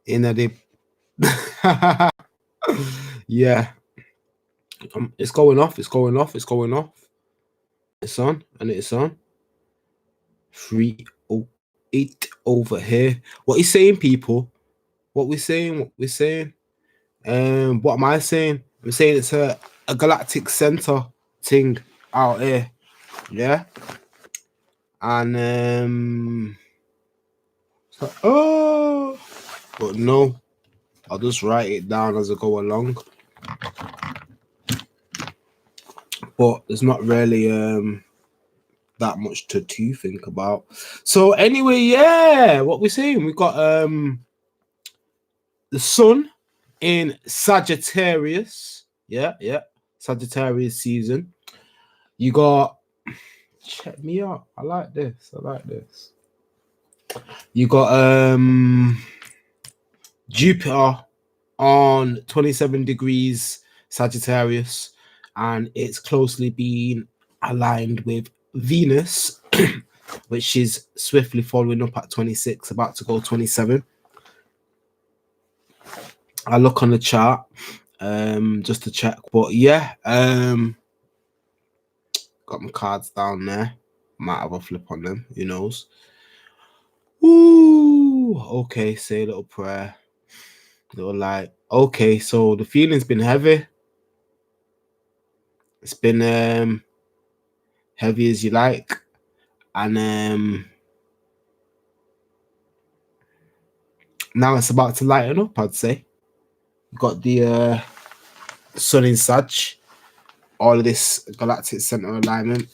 in a dip. Yeah, it's going off. It's going off. It's going off. It's on, and it's on. 308 over here. What you saying, people? What we're saying? What we're saying? What am I saying? I'm saying it's a galactic center thing out here. Yeah, and oh, but no, I'll just write it down as I go along. But there's not really that much to think about. So anyway, yeah, what we're saying, we got the sun in Sagittarius. Yeah, Sagittarius season. You got, check me out. I like this. You got Jupiter on 27 degrees Sagittarius, and it's closely being aligned with Venus, which is swiftly following up at 26, about to go 27. I look on the chart just to check, but yeah, got my cards down there. Might have a flip on them, who knows. Ooh, okay, say a little prayer. Little light. Okay, so the feeling's been heavy. It's been heavy as you like, and now it's about to lighten up, I'd say. Got the sun in Sag, all of this galactic center alignment.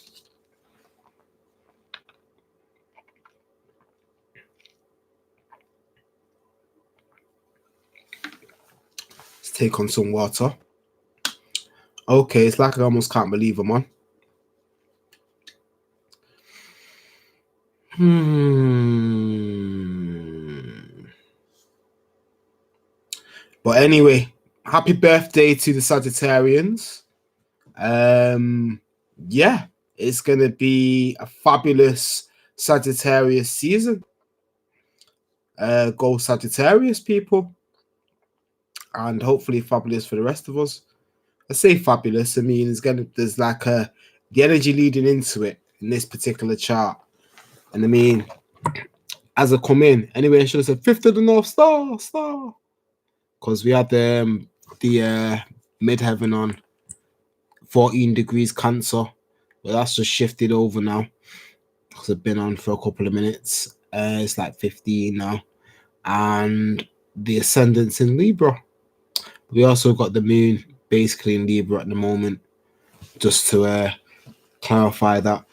Let's take on some water. Okay, it's like I almost can't believe I'm on. But anyway, happy birthday to the Sagittarians. Yeah, it's gonna be a fabulous Sagittarius season. Go Sagittarius, people, and hopefully fabulous for the rest of us. I say fabulous. I mean, there's like the energy leading into it in this particular chart, and I mean, as I come in, anyway, I should have said fifth of the North Star, because we had the midheaven on 14 degrees Cancer, but that's just shifted over now because I've been on for a couple of minutes. It's like 15 now, and the ascendant's in Libra. We also got the moon basically in Libra at the moment, just to clarify that.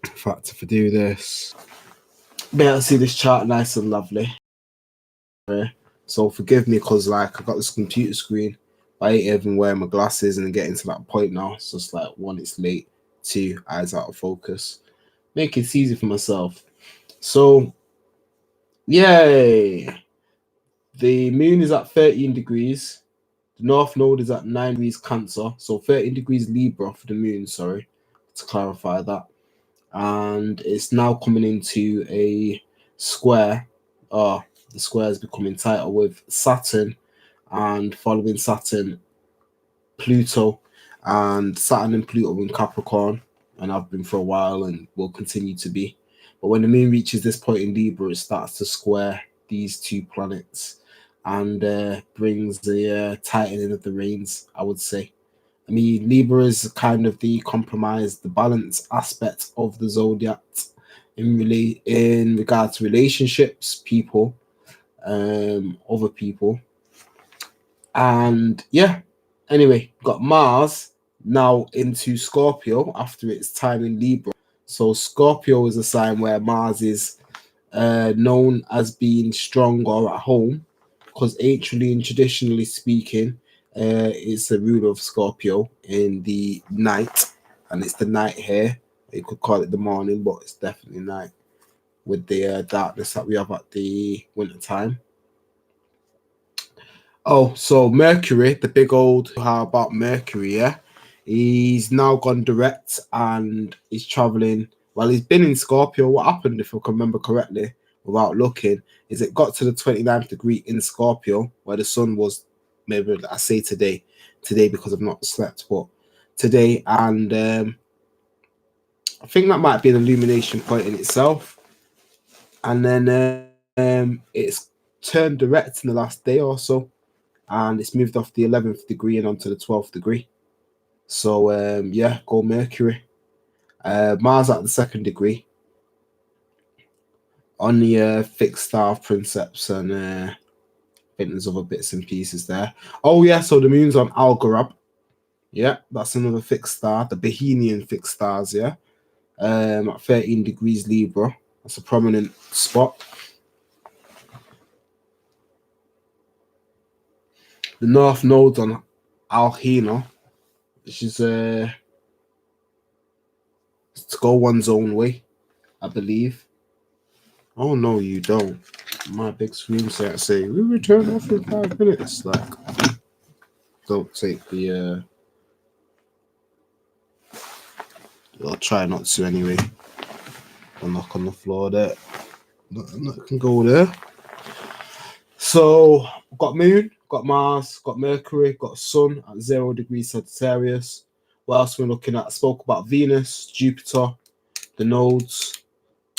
In fact, if I do this, be able to see this chart nice and lovely. So forgive me, because like I got this computer screen, I ain't even wearing my glasses, and getting to that point now. It's just like, one, it's late, two, eyes out of focus. Make it easy for myself. So yay, the moon is at 13 degrees. The North Node is at 9 degrees Cancer, so 13 degrees Libra for the moon, sorry, to clarify that. And it's now coming into a square. The square is becoming tighter with Saturn, and following Saturn, Pluto, and Saturn and Pluto in Capricorn, and I've been for a while and will continue to be. But when the moon reaches this point in Libra, it starts to square these two planets and brings the tightening of the reins, I would say. I mean, Libra is kind of the compromise, the balance aspect of the zodiac in regard to relationships, people, other people. And yeah, anyway, got Mars now into Scorpio after its time in Libra. So Scorpio is a sign where Mars is known as being strong or at home, because anciently and traditionally speaking, it's the ruler of Scorpio in the night, and it's the night here. You could call it the morning, but it's definitely night with the darkness that we have at the winter time. Oh, so Mercury, the big old, how about Mercury, yeah? He's now gone direct and he's traveling. Well, he's been in Scorpio. What happened, if I can remember correctly? without looking, is it got to the 29th degree in Scorpio, where the sun was, maybe I say today because I've not slept, but today, and I think that might be an illumination point in itself. And then it's turned direct in the last day or so, and it's moved off the 11th degree and onto the 12th degree. So yeah, go Mercury. Mars at the 2nd degree on the fixed star of Princeps, and I think there's other bits and pieces there. Oh yeah, so the moon's on Algorab. Yeah, that's another fixed star, the Bohemian fixed stars. Yeah, at 13 degrees Libra. That's a prominent spot. The North Node's on Alhina, which is to go one's own way, I believe. Oh no, you don't. My big screen set say we return after 5 minutes. Like, don't take the I'll try not to anyway. I'll knock on the floor there. That can go there. So got Moon, got Mars, got Mercury, got Sun at 0 degrees Sagittarius. What else we're looking at? I spoke about Venus, Jupiter, the nodes,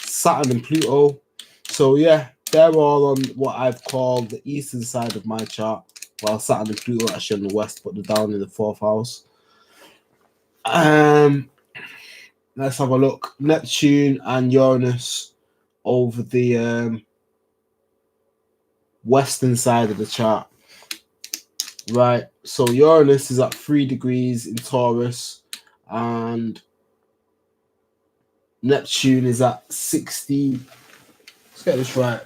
Saturn and Pluto. So yeah, they're all on what I've called the eastern side of my chart, while Saturn and Pluto are actually on the west, but they're down in the 4th house. Let's have a look. Neptune and Uranus over the western side of the chart. Right, so Uranus is at 3 degrees in Taurus, and Neptune is at 60. Let's get this right.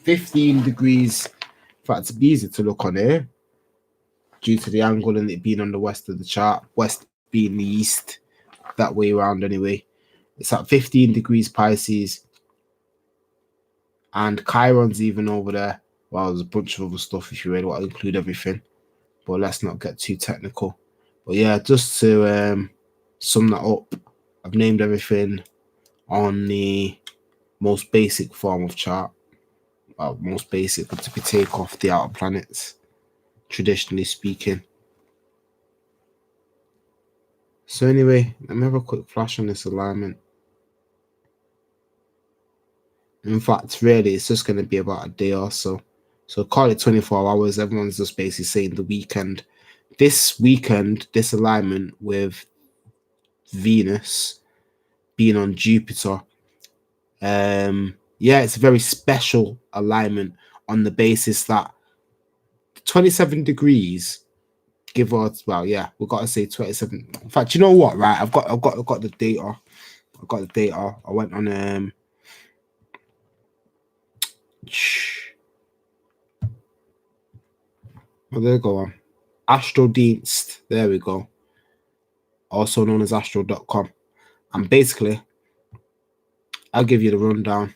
15 degrees. In fact, it's easy to look on here due to the angle and it being on the west of the chart, west being the east, that way around anyway. It's at 15 degrees Pisces, and Chiron's even over there. Well, there's a bunch of other stuff if you really want to include everything, but let's not get too technical. But yeah, just to sum that up, I've named everything on the most basic form of chart. Well, most basic, but if we take off the outer planets, traditionally speaking. So anyway, let me have a quick flash on this alignment. In fact, really, it's just going to be about a day or so. So call it 24 hours. Everyone's just basically saying the weekend. This weekend, this alignment with Venus being on Jupiter, yeah, it's a very special alignment on the basis that 27 degrees, give or, well, yeah, we've got to say 27. In fact, you know what, right? I've got the data. I've got the data. I went on oh, there you go. Astrodienst. There we go. Also known as astro.com. And basically, I'll give you the rundown.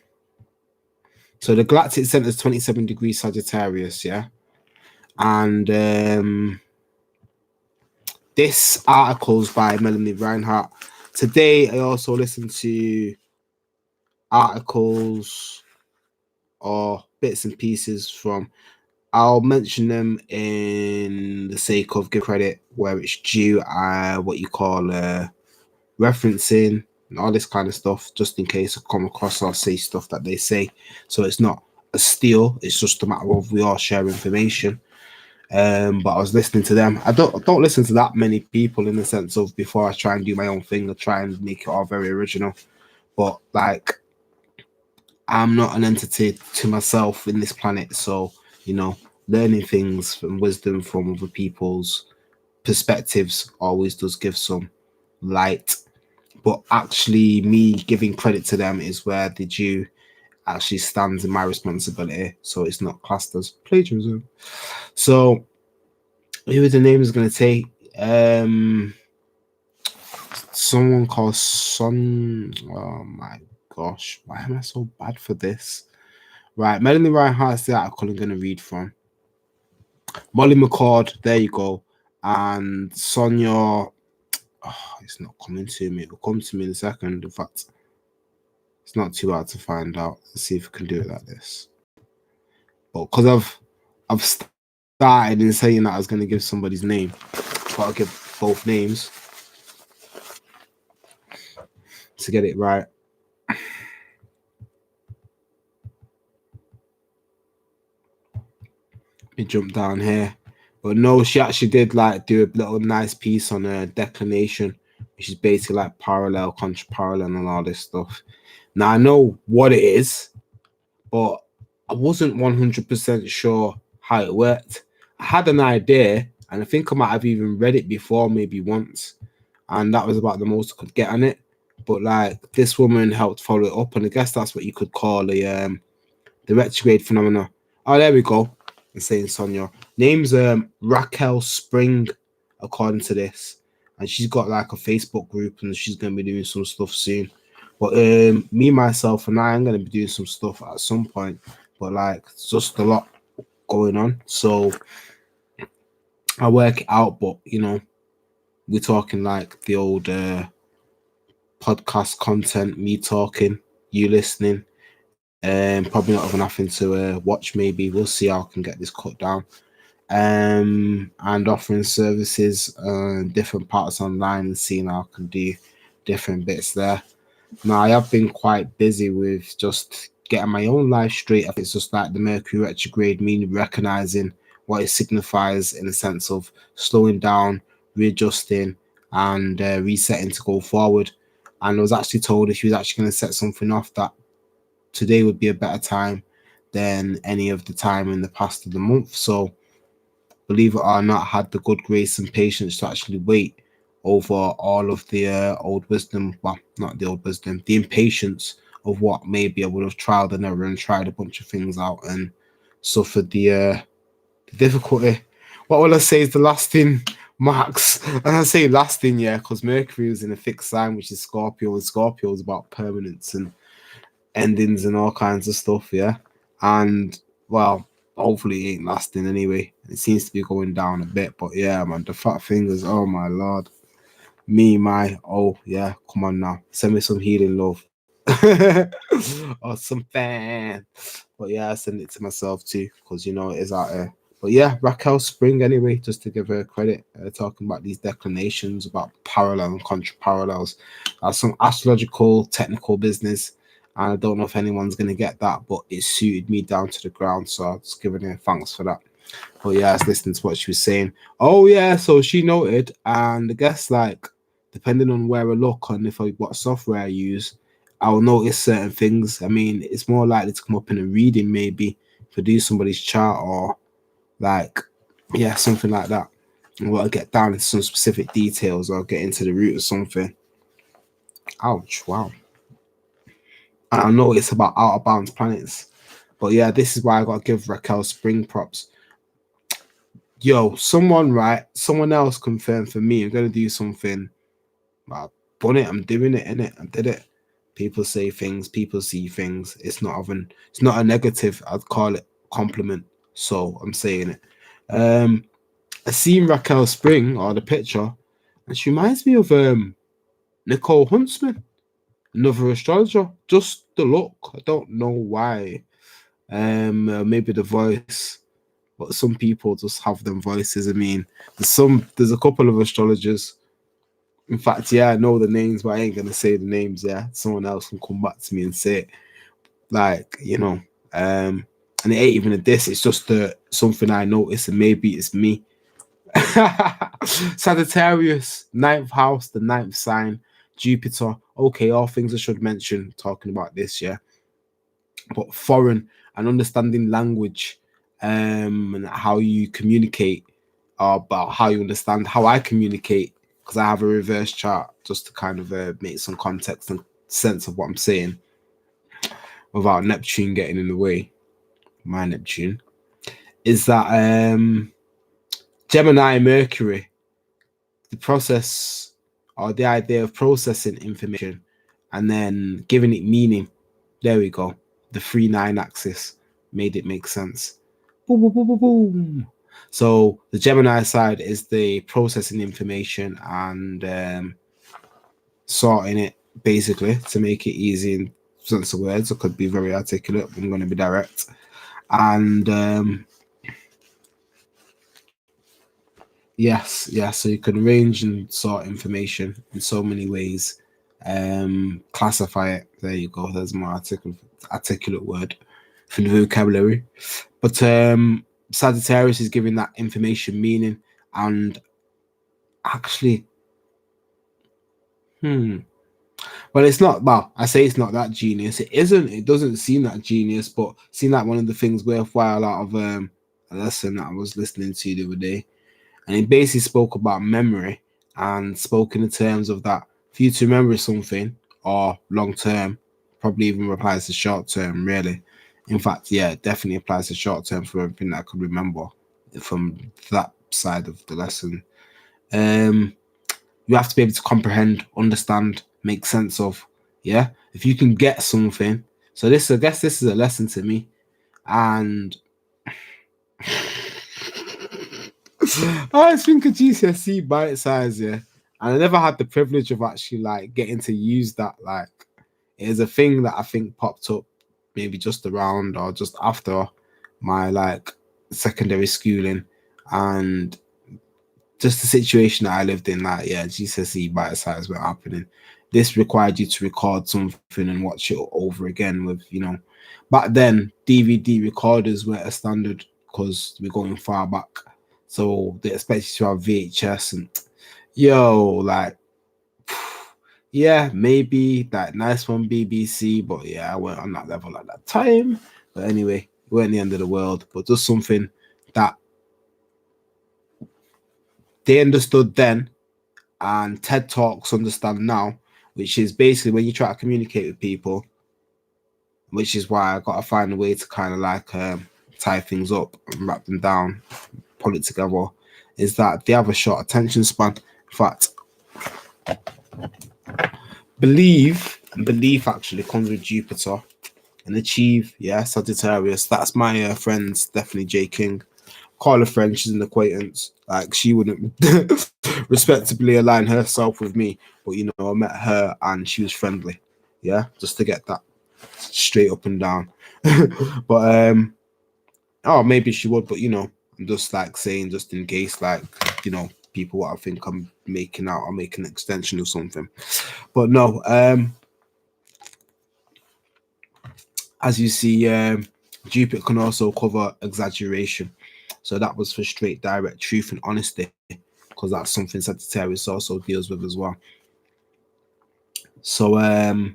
So the Galactic Center is 27 degrees Sagittarius, yeah? And this article's by Melanie Reinhardt. Today, I also listened to articles or bits and pieces from, I'll mention them in the sake of give credit where it's due, what you call referencing and all this kind of stuff, just in case I come across or say stuff that they say. So it's not a steal, it's just a matter of we all share information. But I was listening to them. I don't listen to that many people in the sense of before I try and do my own thing, I try and make it all very original. But like, I'm not an entity to myself in this planet, so you know, learning things and wisdom from other people's perspectives always does give some light. But actually, me giving credit to them is where the due actually stands in my responsibility. So it's not classed as plagiarism. So who the name is going to take? Someone called Son. Oh my gosh, why am I so bad for this? Right, Melanie Reinhardt's the article I'm going to read from. Molly McCord, there you go. And Sonia, oh, it's not coming to me. It'll come to me in a second, in fact. It's not too hard to find out. Let's see if we can do it like this. But because I've started in saying that I was going to give somebody's name, but I'll give both names to get it right. Let me jump down here. But no, she actually did like do a little nice piece on a declination, which is basically like parallel, contra-parallel, and all this stuff. Now I know what it is, but I wasn't 100% sure how it worked. I had an idea, and I think I might have even read it before, maybe once, and that was about the most I could get on it. But like this woman helped follow it up, and I guess that's what you could call the retrograde phenomena. Oh, there we go. I'm saying Sonia. Name's Raquel Spring, according to this, and she's got like a Facebook group, and she's gonna be doing some stuff soon. But me, myself, and I'm gonna be doing some stuff at some point. But like, it's just a lot going on, so I work it out. But you know, we're talking like the old podcast content, me talking, you listening. Probably not having nothing to watch. Maybe we'll see how I can get this cut down. And offering services different parts online and seeing how I can do different bits there. Now I have been quite busy with just getting my own life straight. It's just like the Mercury retrograde, meaning recognizing what it signifies in the sense of slowing down, readjusting, and resetting to go forward. And I was actually told if she was actually going to set something off, that today would be a better time than any of the time in the past of the month. So believe it or not, I had the good grace and patience to actually wait over all of the old wisdom. Well, not the old wisdom, the impatience of what maybe I would have tried and error and tried a bunch of things out and suffered the difficulty. What will I say is the lasting marks? And I say lasting, yeah, because Mercury was in a fixed sign, which is Scorpio, and Scorpio is about permanence and endings and all kinds of stuff, yeah. And well, hopefully it ain't lasting anyway. It seems to be going down a bit, but yeah, man, the fat fingers, oh my lord. Oh yeah, come on now. Send me some healing love. Or some fan. But yeah, I send it to myself too, because you know it is out there. But yeah, Raquel Spring anyway, just to give her credit, talking about these declinations about parallel and contra parallels. Some astrological technical business. And I don't know if anyone's going to get that, but it suited me down to the ground. So I'm just giving her thanks for that. But yeah, I was listening to what she was saying. Oh yeah, so she noted, and I guess like depending on where I look and what software I use, I'll notice certain things. I mean, it's more likely to come up in a reading, maybe if I do somebody's chart or like, yeah, something like that. And what I get down into some specific details or get into the root of something. Ouch! Wow. I know it's about out of bounds planets, but yeah, this is why I got to give Raquel Spring props. Yo, someone else confirmed for me. I'm gonna do something. I've done it. I'm doing it. Innit? I did it. People say things. People see things. It's not a negative. I'd call it compliment. So I'm saying it. I seen Raquel Spring or the picture, and she reminds me of Nicole Huntsman, another astrologer. Just the look. I don't know why. Maybe the voice. But some people just have them voices. I mean, there's a couple of astrologers. In fact, yeah, I know the names, but I ain't gonna say the names. Yeah, someone else can come back to me and say it. Like, you know, and it ain't even a diss. It's just something I notice, and maybe it's me. Sagittarius, 9th house, the 9th sign, Jupiter. Okay, all things I should mention talking about this, yeah. But foreign and understanding language, and how you communicate, about how you understand how I communicate, because I have a reverse chart just to kind of make some context and sense of what I'm saying without Neptune getting in the way. My Neptune is that Gemini Mercury, the process or the idea of processing information and then giving it meaning. There we go. The 3-9 axis made it make sense. Boom, boom, boom, boom, boom. So the Gemini side is the processing information and sorting it basically to make it easy and sense of words. I could be very articulate. I'm going to be direct. And yes, so you can arrange and sort information in so many ways. Classify it. There you go. There's my articulate word for the vocabulary. But Sagittarius is giving that information meaning, and actually, well, it's not. Well, I say it's not that genius. It isn't. It doesn't seem that genius, but seem like one of the things worthwhile out of a lesson that I was listening to the other day, and it basically spoke about memory and spoke in the terms of that for you to remember something or long term, probably even applies to short term. Really, in fact, yeah, it definitely applies to short term for everything that I could remember from that side of the lesson. You have to be able to comprehend, understand, make sense of. Yeah, if you can get something. So this, I guess, this is a lesson to me, and I think a GCSE bite size, yeah, and I never had the privilege of actually like getting to use that. Like, it is a thing that I think popped up maybe just around or just after my like secondary schooling, and just the situation that I lived in, like, yeah, GCSE bite size were happening. This required you to record something and watch it over again with, back then DVD recorders were a standard because we're going far back. So they expect you to have VHS and like, yeah, maybe that nice one BBC, but yeah, I weren't on that level at that time. But anyway, it weren't the end of the world, but just something that they understood then and TED Talks understand now, which is basically when you try to communicate with people, which is why I got to find a way to kind of like tie things up and wrap them down, pull it together, is that they have a short attention span. In fact, belief actually comes with Jupiter, and achieve, yeah, Sagittarius. That's my friend's definitely J King. Call her friend, she's an acquaintance. Like, she wouldn't respectably align herself with me, but I met her and she was friendly. Yeah, just to get that straight up and down. But oh, maybe she would, but I'm just like saying, just in case, like, people what I think I'm making out or making an extension or something. But no, as you see, Jupiter can also cover exaggeration. So that was for straight, direct truth and honesty, because that's something Sagittarius also deals with as well. So I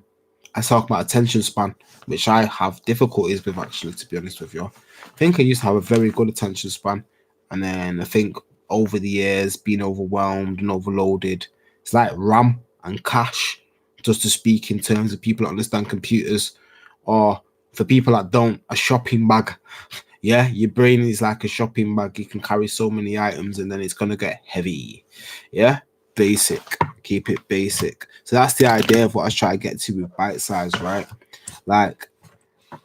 talk about attention span, which I have difficulties with, actually, to be honest with you. I think I used to have a very good attention span, and then I think over the years being overwhelmed and overloaded, it's like RAM and cache, just to speak in terms of people that understand computers, or for people that don't, a shopping bag. Yeah, your brain is like a shopping bag. You can carry so many items and then it's going to get heavy. Yeah, basic. Keep it basic. So that's the idea of what I was trying to get to with bite size, right? Like,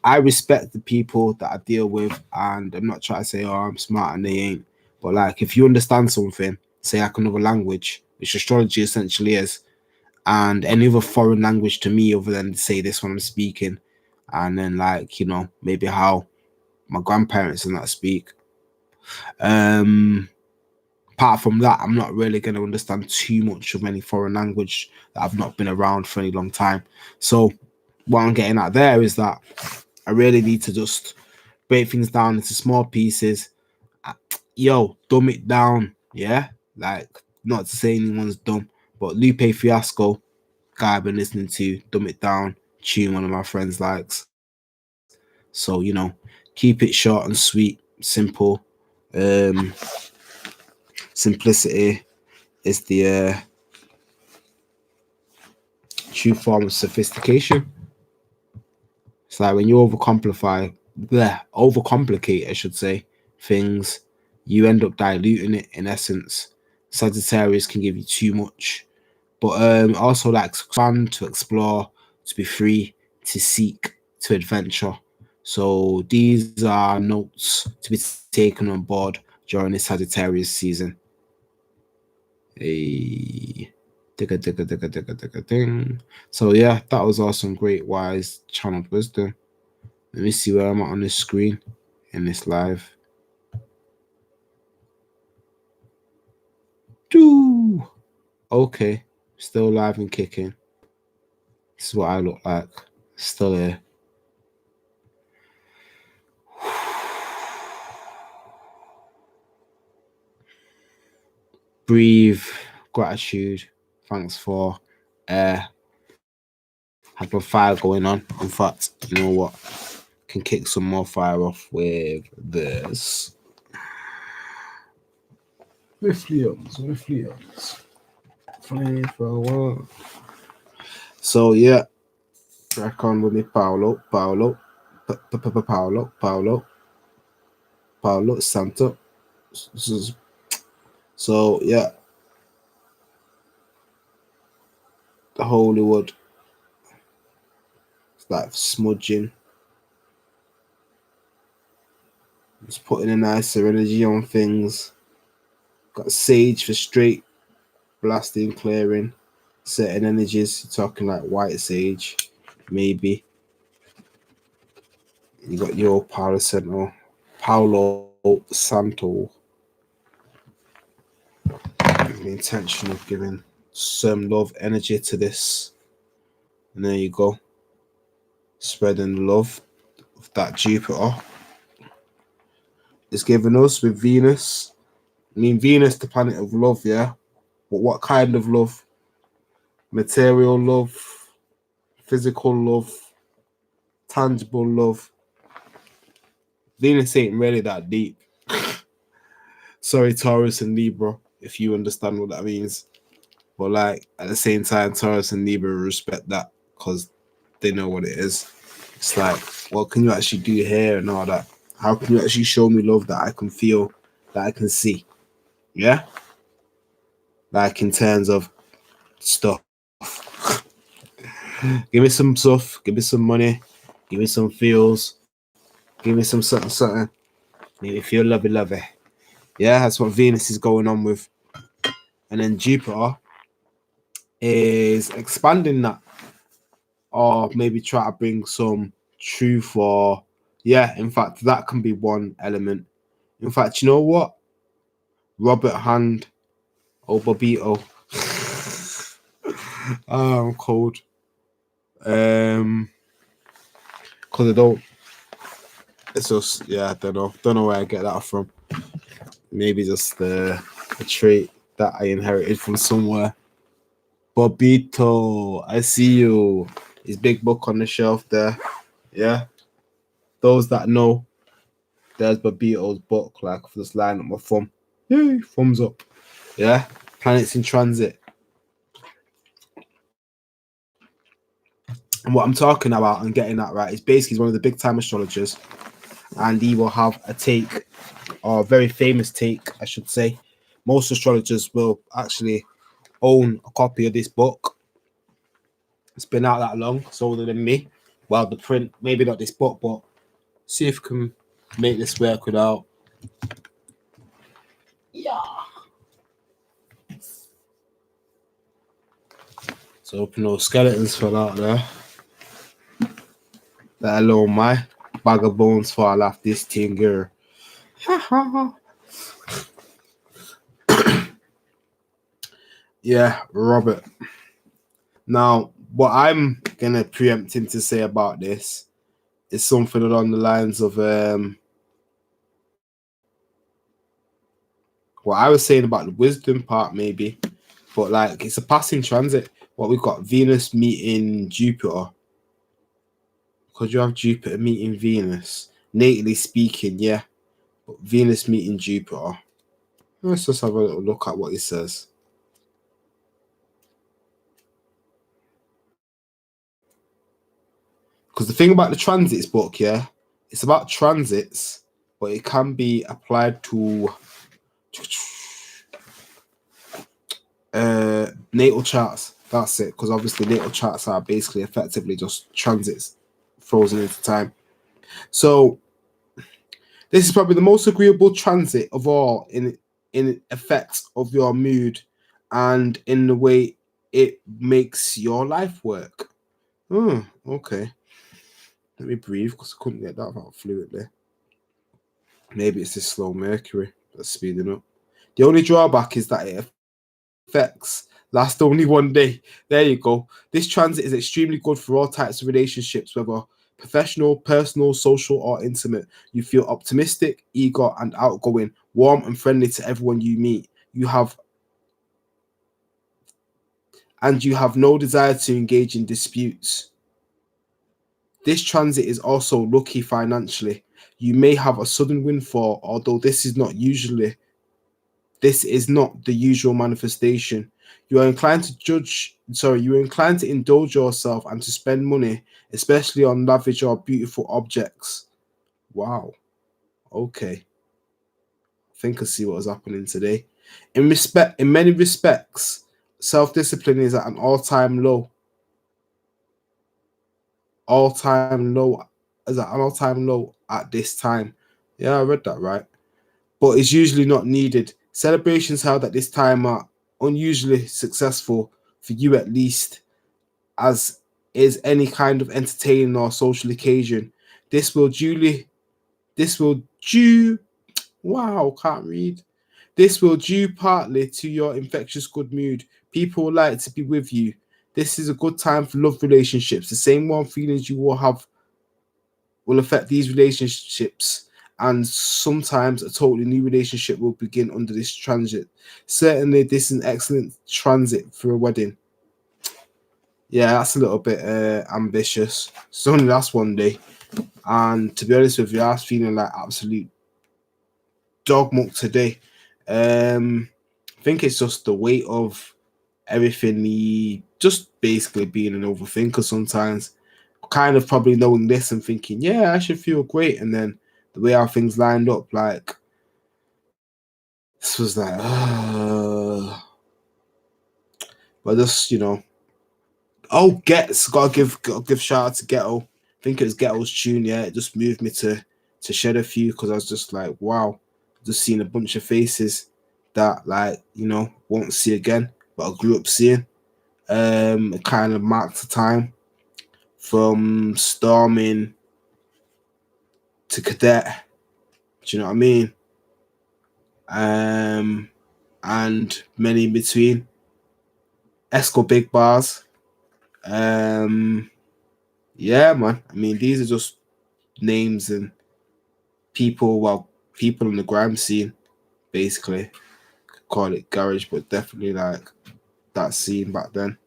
I respect the people that I deal with, and I'm not trying to say, oh, I'm smart and they ain't. But like, if you understand something, say like another language, which astrology essentially is, and any other foreign language to me other than say this when I'm speaking, and then like, maybe how my grandparents and that speak. Apart from that, I'm not really going to understand too much of any foreign language that I've not been around for any long time. So what I'm getting at there is that I really need to just break things down into small pieces. Dumb it down. Yeah, like, not to say anyone's dumb, but Lupe Fiasco, guy I've been listening to, Dumb It Down, tune one of my friends likes. So keep it short and sweet, simple. Simplicity is the true form of sophistication. It's like when you overcomplicate, I should say, things, you end up diluting it in essence. Sagittarius can give you too much, but also like expand, to explore, to be free, to seek, to adventure. So these are notes to be taken on board during the Sagittarius season. Hey. Digga, digga, digga, digga, digga, ding. So yeah, that was awesome. Great, wise, channeled wisdom. Let me see where I'm at on this screen in this live. Doo. Okay, still live and kicking. This is what I look like. Still here. Breathe. Gratitude. Thanks for air. Had my fire going on. In fact, you know what? Can kick some more fire off with this. With flamethrower. So yeah, crack on with me, Paolo, Santo. So yeah, the Hollywood. It's like smudging. Just putting a nicer energy on things. Got sage for straight blasting, clearing certain energies. You're talking like white sage, maybe. You got your Palo Santo. The intention of giving some love energy to this. And there you go. Spreading love of that Jupiter. It's given us with Venus. I mean, Venus, the planet of love, yeah? But what kind of love? Material love, physical love, tangible love. Venus ain't really that deep. Sorry, Taurus and Libra, if you understand what that means. But like at the same time, Taurus and Libra respect that because they know what it is. It's like, what can you actually do here and all that? How can you actually show me love that I can feel, that I can see? Yeah? Like in terms of stuff. Give me some stuff, give me some money, give me some feels, give me some something. Make me feel lovey. Yeah, that's what Venus is going on with. And then Jupiter is expanding that. Or maybe try to bring some truth or yeah, in fact, that can be one element. In fact, you know what? Robert Hand or Bobito. Oh, I'm cold. Because I don't. It's just yeah, I don't know. Don't know where I get that from. Maybe just a trait that I inherited from somewhere. Bobito, I see you. His big book on the shelf there. Yeah. Those that know, there's Bobito's book. Like, just line up my thumb. Yay, thumbs up. Yeah. Planets in transit. And what I'm talking about and getting at right is basically he's one of the big time astrologers, and he will have a take, or a very famous take, I should say. Most astrologers will actually own a copy of this book. It's been out that long, it's older than me. Well, the print, maybe not this book, but see if we can make this work without. Yeah. So open those skeletons fell out there. That alone, my bag of bones fall off this thing here. Yeah, Robert. Now, what I'm gonna preempt him to say about this is something along the lines of what I was saying about the wisdom part, maybe, but like it's a passing transit. What we've got Venus meeting Jupiter. Because you have Jupiter meeting Venus, natally speaking, yeah. But Venus meeting Jupiter. Let's just have a little look at what he says. Because the thing about the transits book, yeah, it's about transits, but it can be applied to natal charts. That's it. Because obviously natal charts are basically effectively just transits frozen into time. So this is probably the most agreeable transit of all in effect of your mood and in the way it makes your life work. Okay. Let me breathe because I couldn't get that out fluently. Maybe it's this slow Mercury that's speeding up. The only drawback is that it affects last only one day. There you go. This transit is extremely good for all types of relationships, whether professional, personal, social, or intimate. You feel optimistic, eager, and outgoing, warm and friendly to everyone you meet. You have no desire to engage in disputes. This transit is also lucky financially. You may have a sudden windfall, although this is not the usual manifestation. You are inclined to indulge yourself and to spend money, especially on lavish or beautiful objects. Wow. Okay. I think I see what is happening today. In many respects, self-discipline is at an all-time low. At this time. Yeah, I read that right. But it's usually not needed. Celebrations held at this time are unusually successful, for you at least, as is any kind of entertaining or social occasion. This will due wow, can't read. This will due partly to your infectious good mood. People will like to be with you. This is a good time for love relationships. The same warm feelings you will have will affect these relationships, and sometimes a totally new relationship will begin under this transit. Certainly, this is an excellent transit for a wedding. Yeah, that's a little bit ambitious. It's only last one day, and to be honest with you, I was feeling like absolute dog muck today. I think it's just the weight of everything, me just basically being an overthinker sometimes. Kind of probably knowing this and thinking, yeah, I should feel great, and then the way how things lined up, like this was like, but just gotta give shout out to Ghetto. I think it was Ghetto's tune. Yeah, it just moved me to shed a few because I was just like, wow, just seeing a bunch of faces that won't see again, but I grew up seeing. It kind of marked the time from Storming to Cadet. Do you know what I mean? And many in between. Esco Big Bars. Yeah, man. I mean, these are just names and people in the grime scene, basically. Call it garage, but definitely like that scene back then.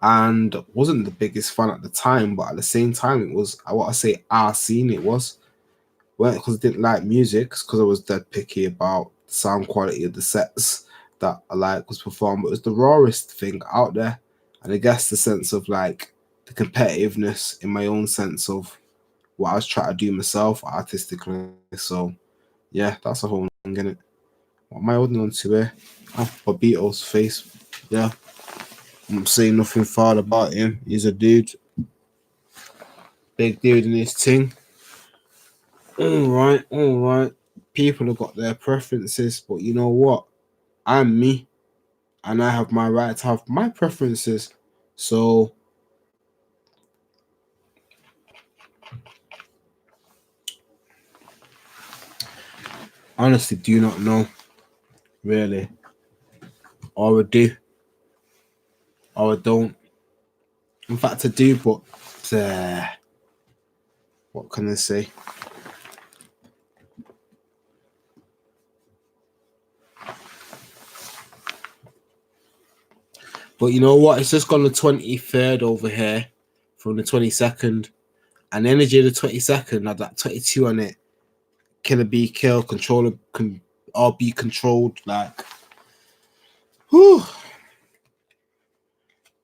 And wasn't the biggest fan at the time, but at the same time, it was, I want to say, our scene. It was. Well, because I didn't like music, because I was dead picky about the sound quality of the sets that I like was performed. It was the rawest thing out there. And I guess the sense of like the competitiveness in my own sense of what I was trying to do myself artistically. So yeah, that's a whole thing, innit? What am I holding on to here? Oh, Bobito's face. Yeah. I'm saying nothing foul about him. He's a dude. Big dude in his thing. All right. People have got their preferences, but you know what? I'm me, and I have my right to have my preferences. So, honestly, do not know, really, or I do, or I don't. In fact, I do, but what can I say? But you know what? It's just gone the 23rd over here from the 22nd. And the energy of the 22nd had that 22 on it. Killer be kill, controller can all be controlled. Like, whew.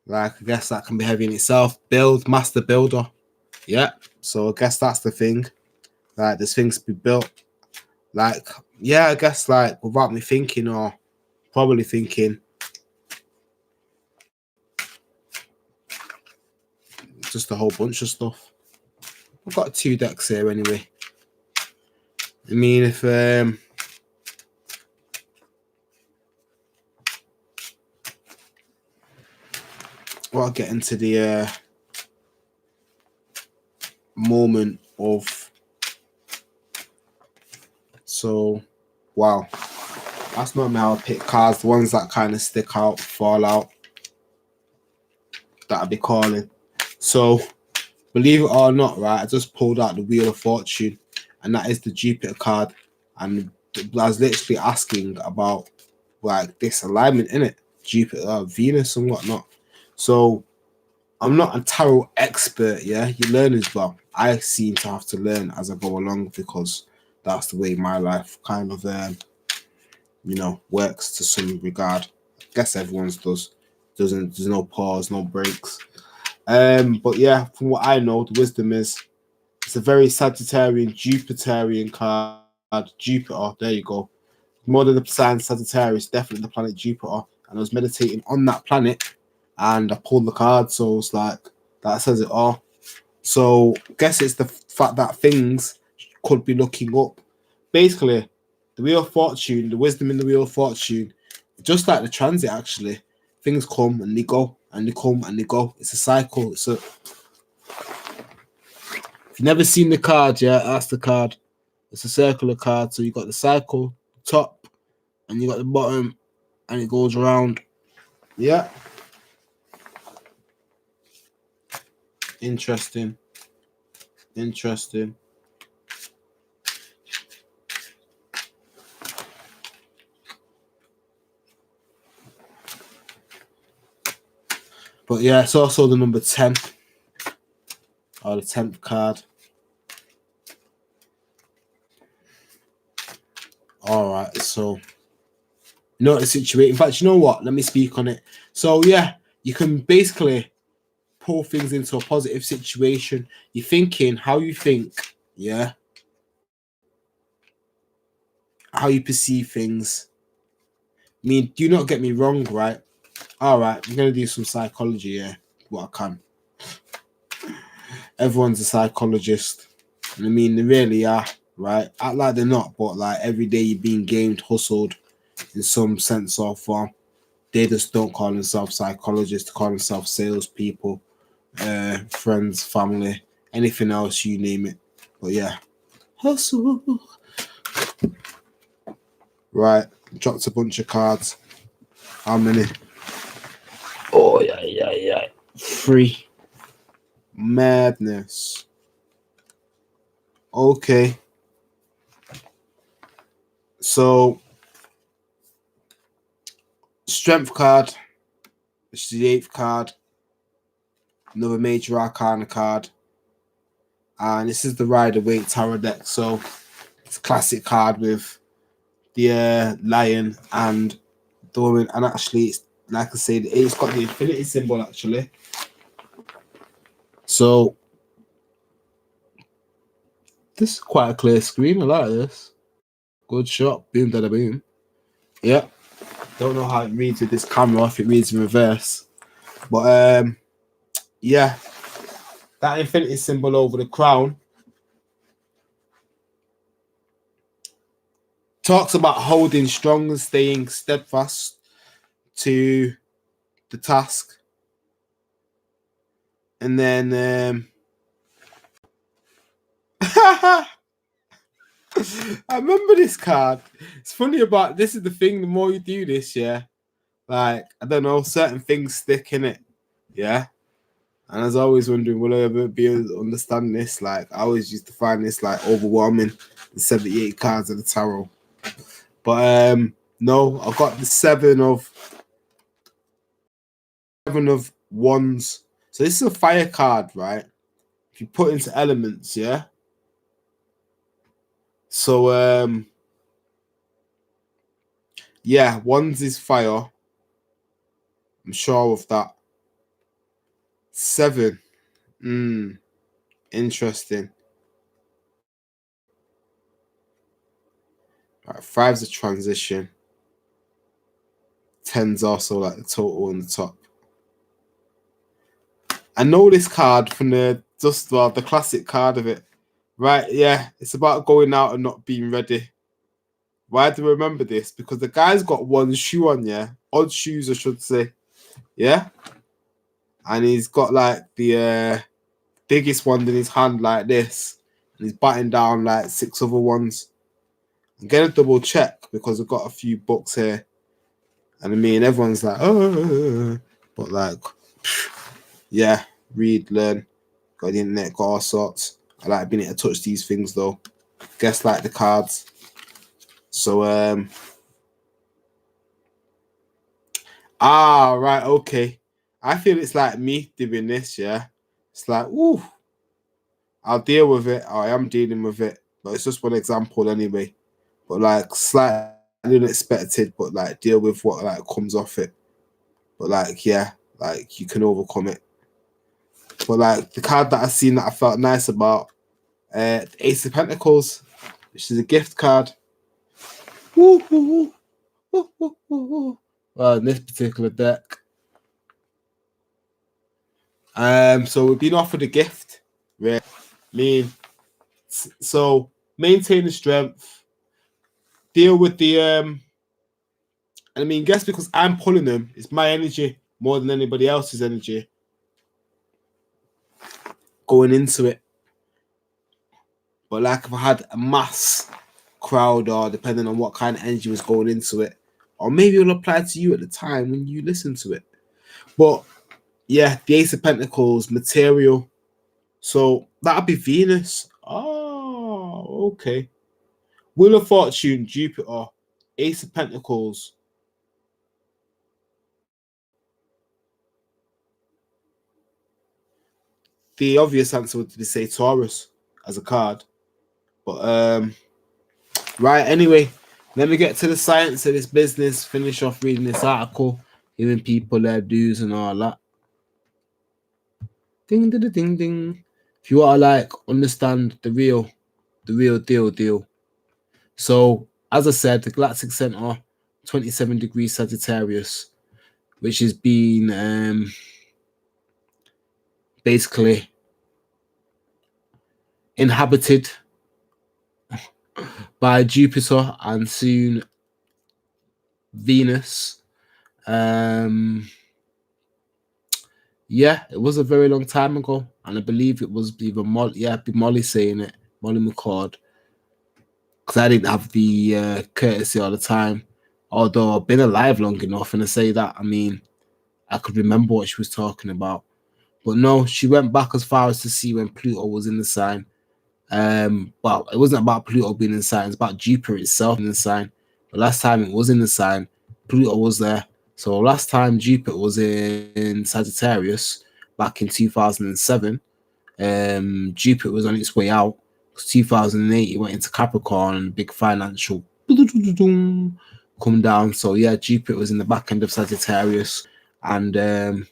Like, I guess that can be heavy in itself. Build, master builder. Yeah. So I guess that's the thing. Like, there's things to be built. Like, yeah, I guess like without me thinking or probably thinking, just a whole bunch of stuff. I've got 2 decks here anyway. I mean, if I'll get into the moment of. So, wow, that's not how I pick cards. The ones that kind of stick out, fall out, that I'll be calling. So, believe it or not, right, I just pulled out the Wheel of Fortune, and that is the Jupiter card. And I was literally asking about like this alignment in it, Jupiter, Venus, and whatnot. So, I'm not a tarot expert, yeah. You learn as well. I seem to have to learn as I go along because that's the way my life kind of, works to some regard. I guess everyone's does. There's no pause, no breaks. But yeah, from what I know, the wisdom is it's a very Sagittarian, Jupiterian card. Jupiter, there you go. More than the sign Sagittarius, definitely the planet Jupiter. And I was meditating on that planet and I pulled the card, so it's like that says it all. So I guess it's the fact that things could be looking up. Basically, the Wheel of Fortune, the wisdom in the Wheel of Fortune, just like the transit actually, things come and they go and they come and they go. It's a cycle. If you've never seen the card, yeah, that's the card. It's a circular card. So you got the cycle, top, and you got the bottom, and it goes around. Yeah. Interesting. But yeah, it's also the number 10, or the 10th card. All right, so you know the situation. In fact, you know what? Let me speak on it. So yeah, you can basically pull things into a positive situation. You're thinking how you think, yeah, how you perceive things. I mean, do not get me wrong, right? All right, I'm gonna do some psychology, yeah, what I can. Everyone's a psychologist, and I mean they really are, right? Act like they're not, but like every day you're being gamed, hustled in some sense or form. They just don't call themselves psychologists, call themselves salespeople, friends, family, anything else, you name it. But yeah, hustle. Right, dropped a bunch of cards. How many? Oh, yeah. 3. Madness. Okay. So, Strength card, which is the 8th card. Another Major Arcana card. And this is the Rider-Waite Tarot deck. So, it's a classic card with the lion and the woman. And actually, it's, like I said, it's got the infinity symbol, actually. So, this is quite a clear screen. I like this. Good shot. Boom, da, da, boom. Yeah. Don't know how it reads with this camera, if it reads in reverse. But, yeah. That infinity symbol over the crown talks about holding strong and staying steadfast to the task. And then I remember this card. It's funny about this is the thing, the more you do this, yeah, like I don't know, certain things stick in it, yeah. And I was always wondering, will I ever be able to understand this? Like I always used to find this like overwhelming, the 78 cards of the tarot. But no, I've got the 7 of wands. So this is a fire card, right? If you put into elements, yeah. So yeah, wands is fire. I'm sure of that. 7. Interesting. Right, 5's a transition. 10's also like the total on the top. I know this card from the classic card of it. Right, yeah, it's about going out and not being ready. Why do I remember this? Because the guy's got one shoe on, yeah? Odd shoes, I should say. Yeah? and he's got like the biggest one in his hand like this, and he's batting down like 6 other ones. I'm gonna double check because I've got a few books here, and I mean everyone's like, oh, but like, yeah, read, learn, got the internet, got all sorts. I like being able to touch these things though. Guess like the cards. So right, okay. I feel it's like me doing this, yeah. It's like, ooh, I'll deal with it. I am dealing with it, but it's just one example anyway. But like slightly unexpected, but like deal with what like comes off it. But like, yeah, like you can overcome it. But like the card that I seen that I felt nice about, the Ace of Pentacles, which is a gift card. Woo, woo, woo, woo, woo, woo. Well, in this particular deck. So we've been offered a gift. Right? So maintain the strength. Deal with the and I mean, guess because I'm pulling them, it's my energy more than anybody else's energy going into it. But like if I had a mass crowd, or depending on what kind of energy was going into it, or maybe it'll apply to you at the time when you listen to it. But yeah, the Ace of Pentacles, material. So that'd be Venus. Oh, okay. Wheel of Fortune, Jupiter, Ace of Pentacles. The obvious answer would be say Taurus as a card. But right, anyway, let me get to the science of this business, finish off reading this article, giving people their dues and all that. Ding ding ding ding. If you want to like understand the real deal. So as I said, the Galactic Center, 27 degrees Sagittarius, which has been basically inhabited by Jupiter and soon Venus. Yeah, it was a very long time ago, and I believe it was either Molly saying it, Molly McCord, because I didn't have the courtesy all the time. Although I've been alive long enough, and I say that, I mean, I could remember what she was talking about. But no, she went back as far as to see when Pluto was in the sign. Well, it wasn't about Pluto being in the sign, it's about Jupiter itself in the sign. The last time it was in the sign, Pluto was there. So last time Jupiter was in Sagittarius back in 2007, Jupiter was on its way out. 2008 it went into Capricorn and big financial come down. So yeah, Jupiter was in the back end of Sagittarius, and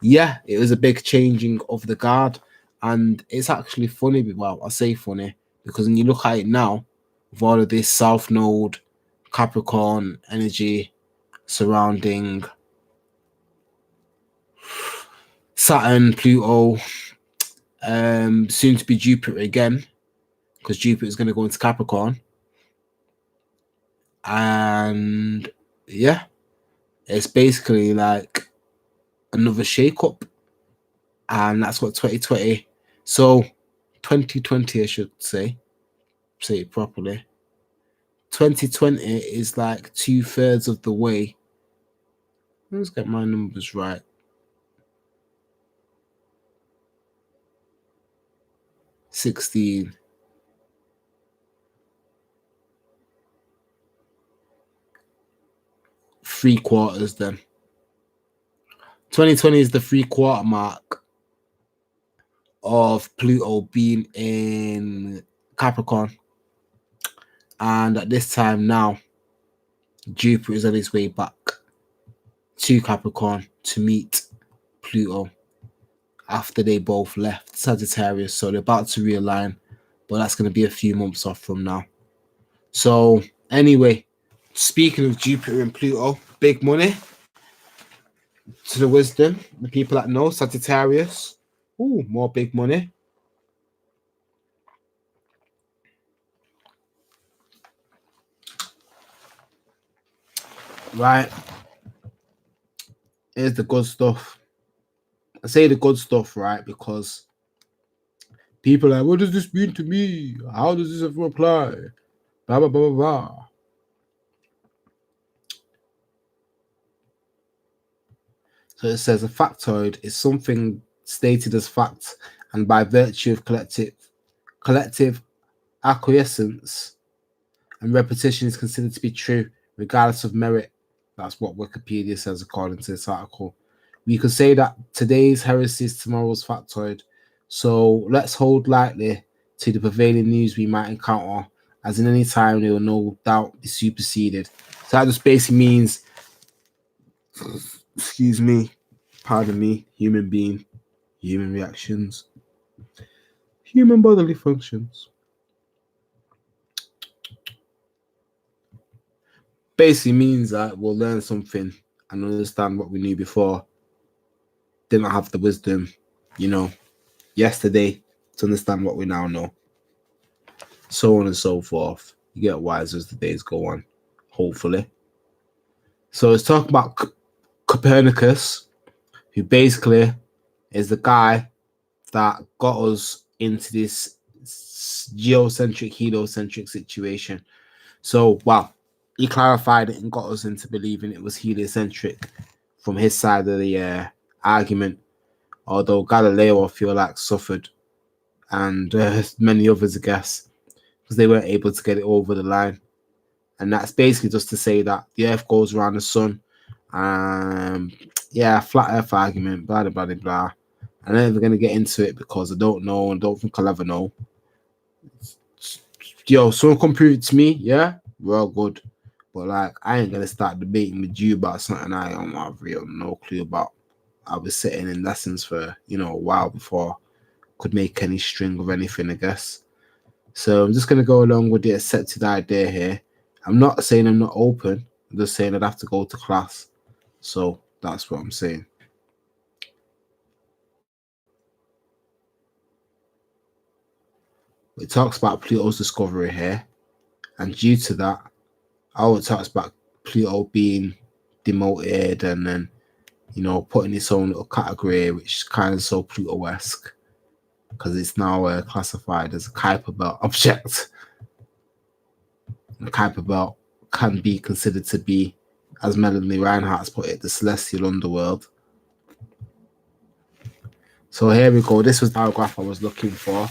yeah, it was a big changing of the guard. And it's actually funny, well, I say funny, because when you look at it now, with all of this South Node, Capricorn energy surrounding Saturn, Pluto, soon to be Jupiter again, because Jupiter is going to go into Capricorn. And yeah, it's basically like another shake-up. And that's what 2020. So 2020, I should say it properly. 2020 is like 2/3 of the way. Let's get my numbers right. $16. Three quarters then. 2020 is the 3/4 mark of Pluto being in Capricorn. And at this time now, Jupiter is on its way back to Capricorn to meet Pluto after they both left Sagittarius. So they're about to realign, but that's going to be a few months off from now. So anyway, speaking of Jupiter and Pluto, big money to the wisdom, the people that know Sagittarius. Ooh, more big money. Right. Here's the good stuff. I say the good stuff, right? Because people are like, what does this mean to me? How does this ever apply? Blah, blah, blah, blah, blah. So it says a factoid is something stated as fact and by virtue of collective acquiescence and repetition is considered to be true, regardless of merit. That's what Wikipedia says according to this article. We could say that today's heresy is tomorrow's factoid. So let's hold lightly to the prevailing news we might encounter, as in any time they will no doubt be superseded. So that just basically means, excuse me, pardon me, human being, human reactions, human bodily functions. Basically means that we'll learn something and understand what we knew before. Didn't have the wisdom, yesterday to understand what we now know. So on and so forth. You get wiser as the days go on, hopefully. So let's talk about Copernicus, who basically is the guy that got us into this geocentric, heliocentric situation. So, he clarified it and got us into believing it was heliocentric from his side of the argument, although Galileo, I feel like, suffered, and many others, I guess, because they weren't able to get it over the line. And that's basically just to say that the Earth goes around the sun. Flat Earth argument, blah, blah, blah, blah. I'm never going to get into it because I don't know and don't think I'll ever know. Yo, someone come prove it to me, yeah? We're all good. But, I ain't going to start debating with you about something I don't have no clue about. I was sitting in lessons for, a while before I could make any string of anything, I guess. So I'm just going to go along with the accepted idea here. I'm not saying I'm not open. I'm just saying I'd have to go to class. So that's what I'm saying. It talks about Pluto's discovery here. And due to that, it talks about Pluto being demoted and then, put in its own little category, which is kind of so Pluto-esque because it's now classified as a Kuiper Belt object. The Kuiper Belt can be considered to be, as Melanie Reinhardt's put it, the celestial underworld. So here we go. This was the paragraph I was looking for.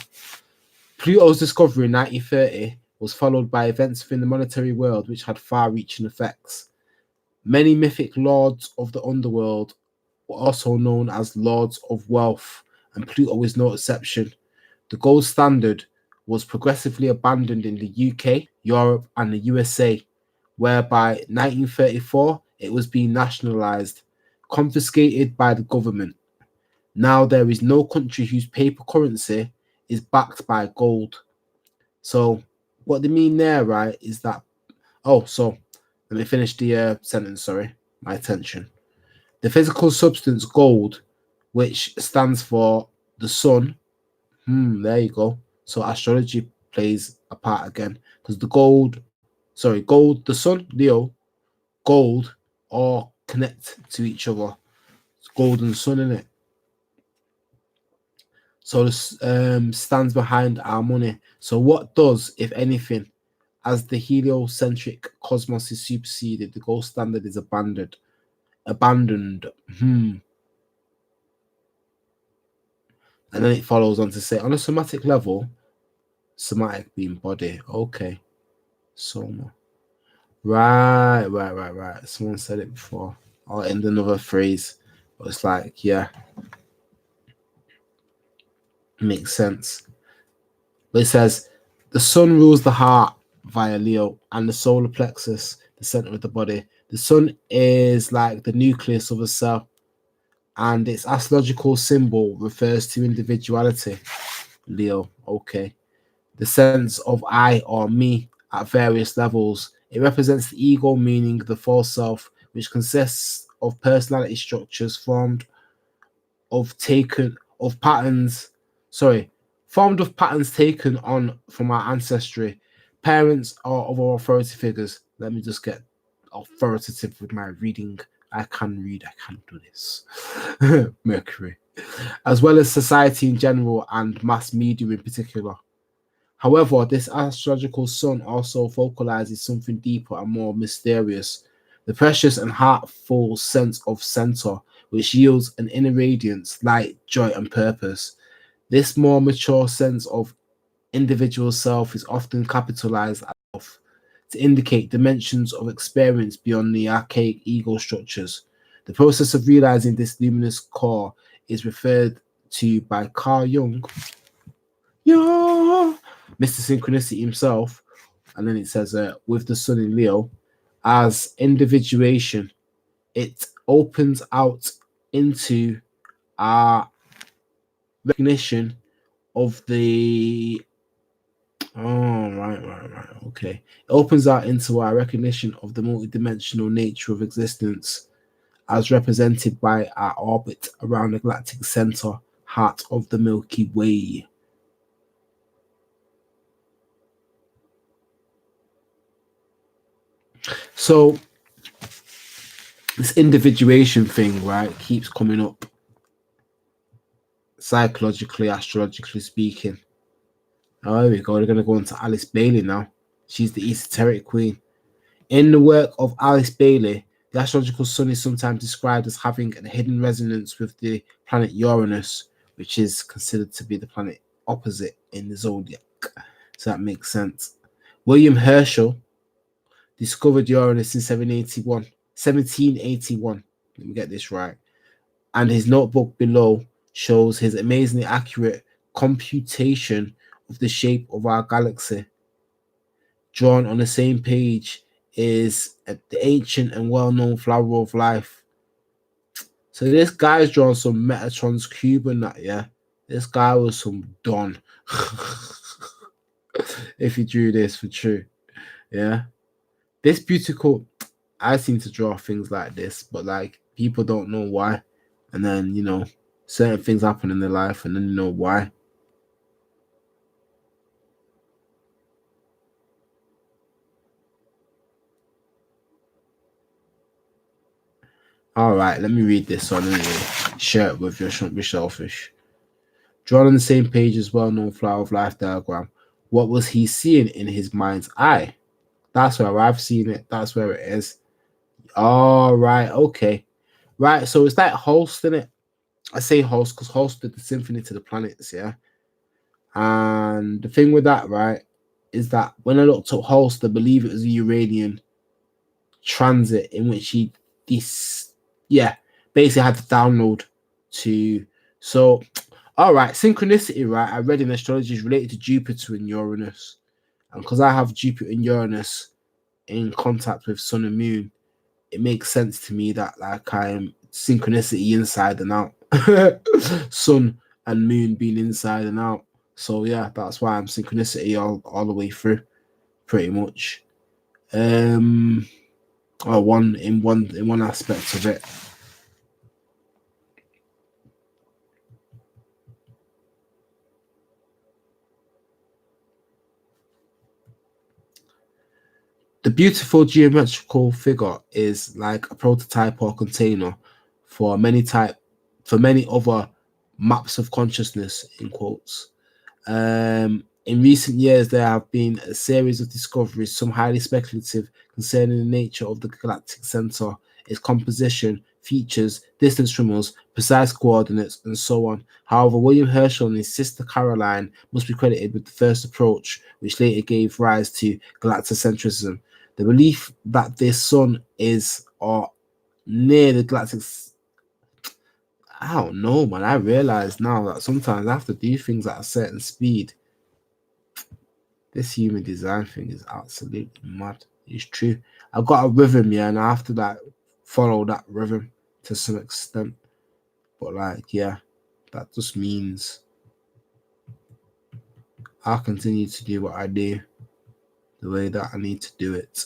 Pluto's discovery in 1930 was followed by events within the monetary world which had far-reaching effects. Many mythic lords of the underworld were also known as lords of wealth, and Pluto is no exception. The gold standard was progressively abandoned in the UK, Europe, and the USA, where by 1934 it was being nationalized, confiscated by the government. Now there is no country whose paper currency is backed by gold. So what they mean there, right, is that... so let me finish the sentence, sorry, my attention. The physical substance gold, which stands for the sun, there you go. So astrology plays a part again, because the gold, the sun, Leo, gold, all connect to each other. It's gold and sun, in it. So this stands behind our money. So what does, if anything, as the heliocentric cosmos is superseded, the gold standard is abandoned. And then it follows on to say, on a somatic level, somatic being body. Okay. Soma. Right. Someone said it before. Or in another phrase. But it's like, yeah. Makes sense. But it says, the sun rules the heart via Leo and the solar plexus, the center of the body. The sun is like the nucleus of a cell, and its astrological symbol refers to individuality. Leo, okay. The sense of I or me at various levels. It represents the ego, meaning the false self, which consists of personality structures formed of patterns taken on from our ancestry, parents, or other authority figures. Let me just get authoritative with my reading. I can read, I can do this. Mercury. as well as society in general and mass media in particular. However, this astrological sun also focalizes something deeper and more mysterious, the precious and heartful sense of center, which yields an inner radiance, light, joy, and purpose. This more mature sense of individual self is often capitalized as to indicate dimensions of experience beyond the archaic ego structures. The process of realizing this luminous core is referred to by Carl Jung, yeah, Mr. Synchronicity himself, and then it says with the sun in Leo, as individuation. It opens out into our recognition of the okay. It opens out into our recognition of the multidimensional nature of existence as represented by our orbit around the galactic center, heart of the Milky Way. So this individuation thing, right, keeps coming up psychologically, astrologically speaking. Oh, there we go. We're going to go on to Alice Bailey now. She's the esoteric queen. In the work of Alice Bailey, the astrological sun is sometimes described as having a hidden resonance with the planet Uranus, which is considered to be the planet opposite in the zodiac. So that makes sense. William Herschel discovered Uranus in 1781. Let me get this right. And his notebook below shows his amazingly accurate computation of the shape of our galaxy. Drawn on the same page is the ancient and well-known flower of life. So this guy's drawn some Metatron's cube and that, yeah. This guy was some don. If he drew this for true. Yeah. This beautiful, I seem to draw things like this, but like people don't know why. And then, certain things happen in their life and then you know why. All right, let me read this on anyway. Share it with your Shouldn't Be Selfish. Drawn on the same page as well-known flower of life diagram. What was he seeing in his mind's eye? That's where I've seen it. That's where it is. All right, okay. Right, so it's like Holst, innit? I say Holst because Holst did the symphony to the planets, yeah? And the thing with that, right, is that when I looked up Holst, I believe it was a Uranian transit in which he basically had to download to. So all right, synchronicity, right, I read in astrology is related to Jupiter and Uranus, and because I have Jupiter and Uranus in contact with sun and moon, it makes sense to me that like I am synchronicity inside and out. Sun and moon being inside and out, so yeah, that's why I'm synchronicity all the way through pretty much. Or one aspect of it. The beautiful geometrical figure is like a prototype or container for many other maps of consciousness in quotes. In recent years, there have been a series of discoveries, some highly speculative, concerning the nature of the galactic center, its composition, features, distance from us, precise coordinates, and so on. However, William Herschel and his sister Caroline must be credited with the first approach, which later gave rise to galacticentrism. The belief that this sun is or near the galactic. I don't know, man. I realize now that sometimes I have to do things at a certain speed. This human design thing is absolutely mad. It's true. I've got a rhythm, yeah, and I have to like follow that rhythm to some extent. But like, yeah, that just means I'll continue to do what I do the way that I need to do it.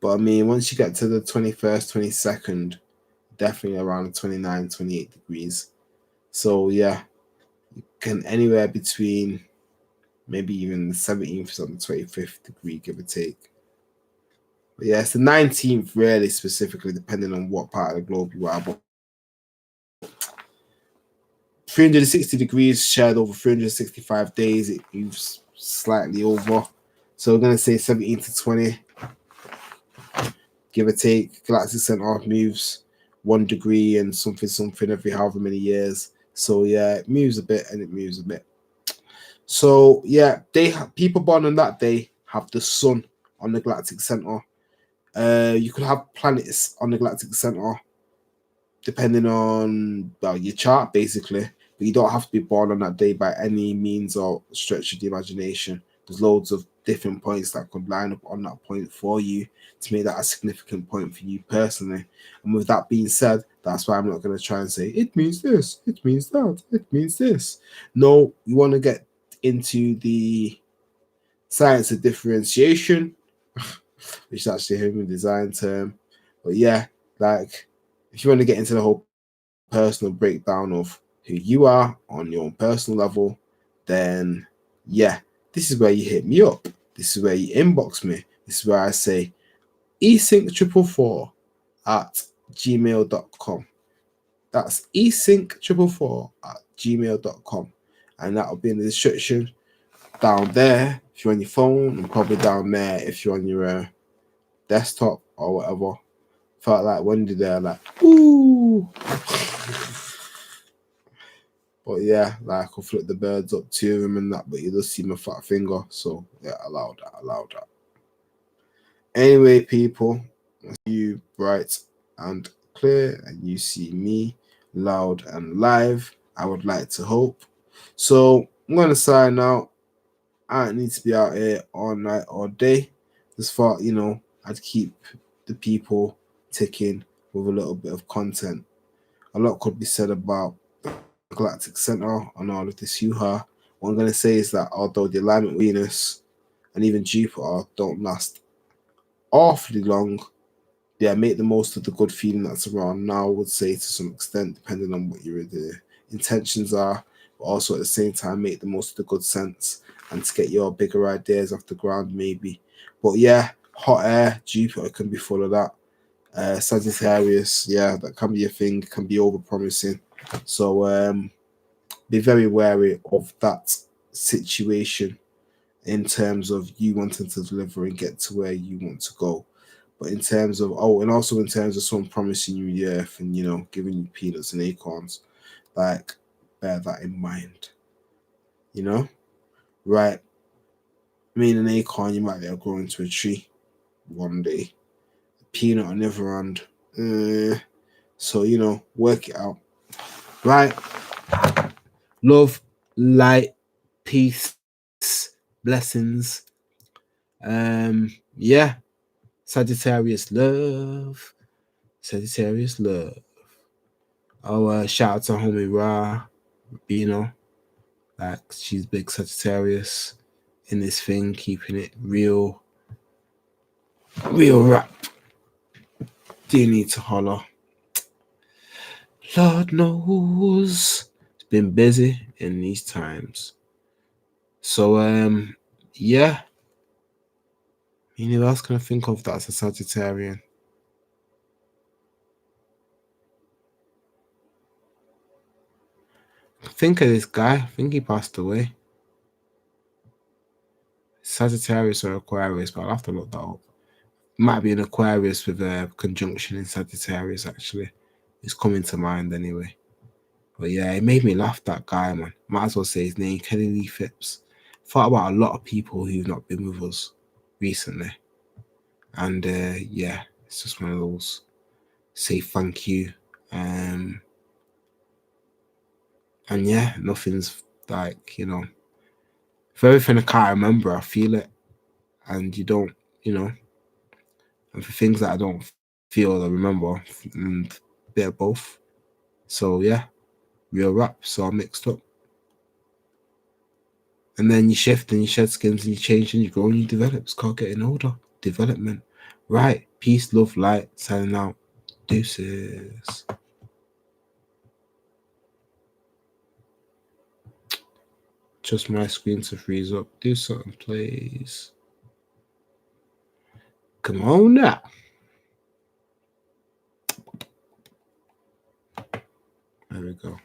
But I mean, once you get to the 21st, 22nd, definitely around 29, 28 degrees. So yeah, you can anywhere between maybe even the 17th to the 25th degree, give or take. But yeah, it's the 19th, really, specifically, depending on what part of the globe you are. But 360 degrees shared over 365 days, it moves slightly over. So we're going to say 17 to 20, give or take. Galactic center moves 1 degree and something every however many years. So yeah, it moves a bit and it moves a bit. So yeah, people born on that day have the sun on the galactic center. You could have planets on the galactic center depending on your chart, basically. But you don't have to be born on that day by any means or stretch of the imagination. There's loads of different points that could line up on that point for you to make that a significant point for you personally. And with that being said, that's why I'm not going to try and say it means this, it means that, it means this. No, you want to get into the science of differentiation, which is actually a human design term. But yeah, like if you want to get into the whole personal breakdown of who you are on your own personal level, then yeah, this is where you hit me up. This is where you inbox me. This is where I say esync444 at gmail.com. That's esync444 at gmail.com. And that'll be in the description down there if you're on your phone, and probably down there if you're on your desktop or whatever. Felt like Wendy there, like, ooh. But yeah, like I'll flip the birds up to him and that, but you just see my fat finger. So yeah, allow that. Anyway, people, I see you bright and clear, and you see me loud and live. I would like to hope. So I'm gonna sign out. I don't need to be out here all night, all day. Just thought, I'd keep the people ticking with a little bit of content. A lot could be said about Galactic Center and all of this hoo-ha. What I'm going to say is that although the alignment with Venus and even Jupiter don't last awfully long, yeah, make the most of the good feeling that's around now, I would say, to some extent, depending on what your intentions are, but also at the same time make the most of the good sense and to get your bigger ideas off the ground, maybe. But yeah, hot air, Jupiter can be full of that. Sagittarius, yeah, that can be a thing, can be over promising. So be very wary of that situation in terms of you wanting to deliver and get to where you want to go. But in terms of, and also in terms of someone promising you the earth and, giving you peanuts and acorns, like, bear that in mind. Right? I mean, an acorn, you might be able to grow into a tree one day. A peanut on the other hand. So, work it out. Right? Love, light, peace, blessings. Yeah. Sagittarius love. Sagittarius love. Oh, shout out to homie Ra, like she's big Sagittarius in this thing, keeping it real rap. Do you need to holler? Lord knows it's been busy in these times. So yeah. Who else can I think of that's a Sagittarian? Think of this guy. I think he passed away. Sagittarius or Aquarius, but I'll have to look that up. Might be an Aquarius with a conjunction in Sagittarius, actually. It's coming to mind anyway. But yeah, it made me laugh, that guy, man. Might as well say his name, Kenny Lee Phipps. Thought about a lot of people who've not been with us recently. And yeah, it's just one of those. Say thank you. And yeah, nothing's like, for everything I can't remember, I feel it. And you don't, and for things that I don't feel or remember, and they're both. So yeah, real rap. So I'm mixed up. And then you shift and you shed skins and you change and you grow and you develop. It's called getting older. Development. Right. Peace, love, light. Signing out. Deuces. Just my screen to freeze up. Do something, please. Come on now. There we go.